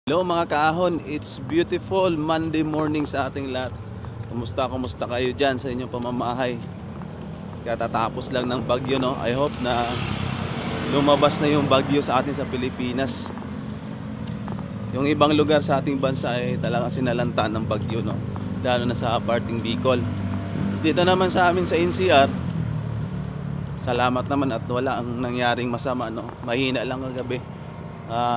Hello mga kaahon, it's beautiful Monday morning sa ating lahat. Kumusta kayo dyan sa inyong pamamahay? Katatapos lang ng bagyo, no? I hope na lumabas na yung bagyo sa atin sa Pilipinas. Yung ibang lugar sa ating bansa ay talagang sinalantaan ng bagyo, no? Lalo na sa parting Bicol. Dito naman sa amin sa NCR, salamat naman at wala ang nangyaring masama, no? Mahina lang kagabi.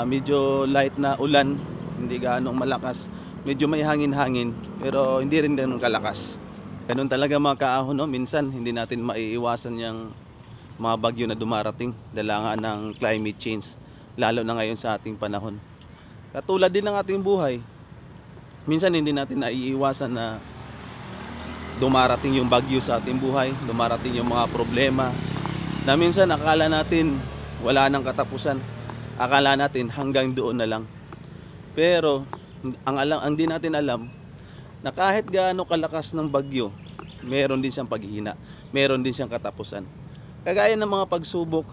Medyo light na ulan, hindi gaano malakas, medyo may hangin-hangin pero hindi rin ganun kalakas. Ganun talaga mga kaahon, no? Minsan hindi natin maiiwasan yung mga bagyo na dumarating dala ng climate change, lalo na ngayon sa ating panahon. Katulad din ng ating buhay, minsan hindi natin naiiwasan na dumarating yung bagyo sa ating buhay, dumarating yung mga problema na minsan akala natin wala nang katapusan. Akala natin hanggang doon na lang. Pero ang di natin alam na kahit gaano kalakas ng bagyo, meron din siyang paghihina, meron din siyang katapusan. Kagaya ng mga pagsubok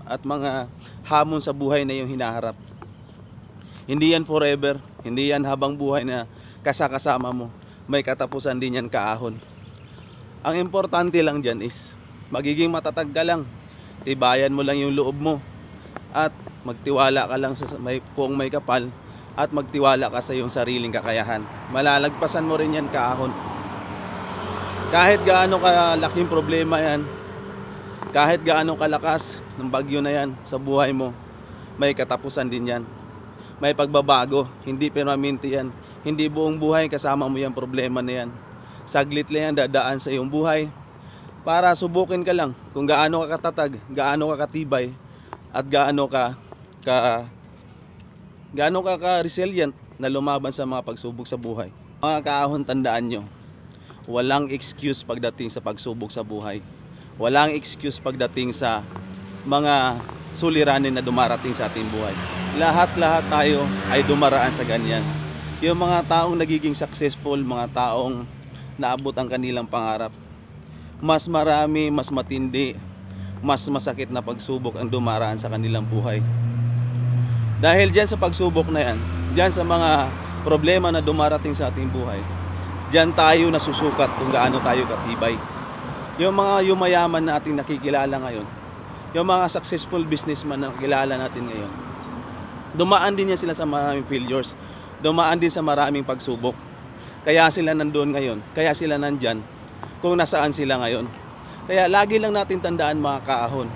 at mga hamon sa buhay na yung hinaharap. Hindi yan forever, hindi yan habang buhay na kasama mo. May katapusan din yan kaahon. Ang importante lang dyan is magiging matatag ka lang. Tibayan mo lang yung loob mo. At magtiwala ka lang kung may kapal, at magtiwala ka sa iyong sariling kakayahan. Malalagpasan mo rin yan kaahon. Kahit gaano kalaking problema yan, kahit gaano kalakas ng bagyo na yan sa buhay mo, may katapusan din yan. May pagbabago, hindi permanente yan. Hindi buong buhay kasama mo yung problema na yan. Saglit lang yan dadaan sa iyong buhay para subukin ka lang kung gaano ka katatag, gaano ka katibay, at gaano ka resilient na lumaban sa mga pagsubok sa buhay. Mga kaahon, tandaan nyo, walang excuse pagdating sa pagsubok sa buhay. Walang excuse pagdating sa mga suliranin na dumarating sa ating buhay. Lahat tayo ay dumaraan sa ganyan. Yung mga taong nagiging successful, mga taong naabot ang kanilang pangarap, mas marami, mas matindi, mas masakit na pagsubok ang dumaraan sa kanilang buhay. Dahil dyan sa pagsubok na yan, dyan sa mga problema na dumarating sa ating buhay, dyan tayo nasusukat kung gaano tayo katibay. Yung mga yumayaman na ating nakikilala ngayon, yung mga successful businessman na nakilala natin ngayon, dumaan din yan sila sa maraming failures, dumaan din sa maraming pagsubok. Kaya sila nandoon ngayon, kaya sila nandyan kung nasaan sila ngayon. Kaya lagi lang natin tandaan mga kaahon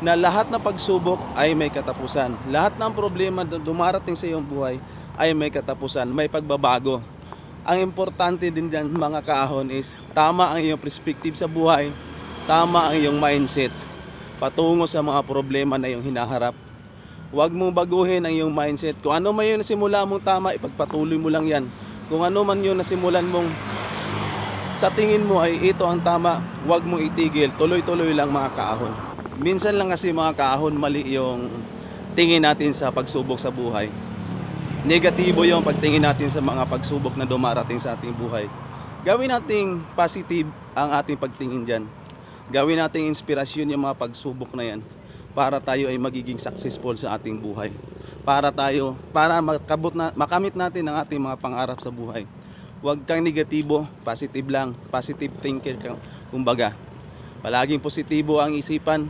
na lahat ng pagsubok ay may katapusan. Lahat ng problema na dumarating sa iyong buhay ay may katapusan, may pagbabago. Ang importante din dyan mga kaahon is tama ang iyong perspective sa buhay, tama ang iyong mindset patungo sa mga problema na iyong hinaharap. Huwag mong baguhin ang iyong mindset. Kung ano man yung nasimula mong tama, ipagpatuloy mo lang yan. Kung ano man yung nasimulan mong sa tingin mo ay ito ang tama, huwag mong itigil, tuloy-tuloy lang mga kaahon. Minsan lang kasi mga kaahon, mali yung tingin natin sa pagsubok sa buhay. Negatibo yung pagtingin natin sa mga pagsubok na dumarating sa ating buhay. Gawin nating positive ang ating pagtingin dyan. Gawin nating inspirasyon yung mga pagsubok na yan para tayo ay magiging successful sa ating buhay. Para makamit natin ang ating mga pangarap sa buhay. Huwag kang negatibo, positive lang, positive thinker kang kumbaga. Palaging positibo ang isipan,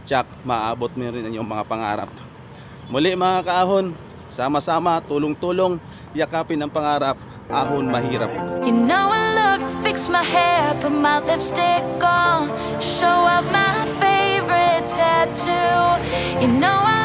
tsak maaabot mo rin ang iyong mga pangarap. Muli mga kaahon, sama-sama, tulong-tulong, yakapin ang pangarap, ahon mahirap. You know I love to fix my hair, put my lipstick on, show off my favorite tattoo. You know I